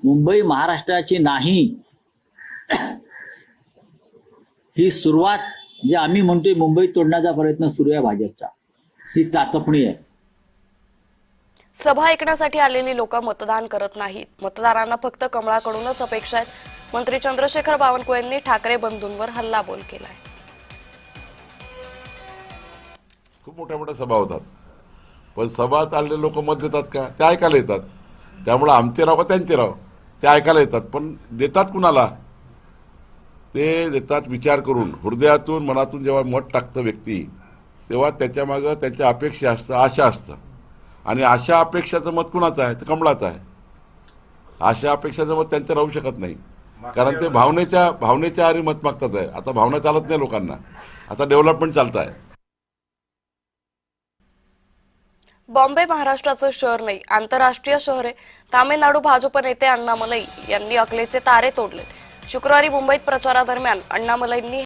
मुंबई महाराष्ट्राची नाही, ही सुरुवात जे आम्ही म्हणतोय मुंबई तोडण्याचा प्रयत्न सुरू आहे भाजपचा, ही चाचपणी आहे. सभा ऐकण्यासाठी आलेली लोक मतदान करत नाहीत. मतदारांना फक्त कमळाकडूनच अपेक्षा आहेत. मंत्री चंद्रशेखर बावनकुळेंनी ठाकरे बंधूंवर हल्लाबोल केलाय. खूप मोठ्या मोठ्या सभा होतात, पण सभात आलेले लोक मत देतात का? ते ऐकायला येतात. त्यामुळे आमचे राव का त्यांचे राव, ते ऐकायला येतात, पण देतात कुणाला? ते देतात विचार करून, हृदयातून मनातून. जेव्हा मत टाकतं व्यक्ती, तेव्हा त्याच्या मागं त्यांच्या अपेक्षा असतं, आशा असतं. आणि आशा अपेक्षाचं मत कुणाचं आहे? तर कमळाचं आहे. आशा अपेक्षाचं मत त्यांचं राहू शकत नाही, कारण ते भावनेच्या आरी मत मागतात आहे. आता भावना चालत नाही लोकांना, आता डेव्हलपमेंट चालत आहे. बॉम्बे महाराष्ट्राचं शहर नाही, आंतरराष्ट्रीय शहर आहे. तामिळनाडू भाजप नेते अण्णामलई यांनी अकलेचे तारे तोडले. शुक्रवारी मुंबईत प्रचारादरम्यान अण्णामलईंनी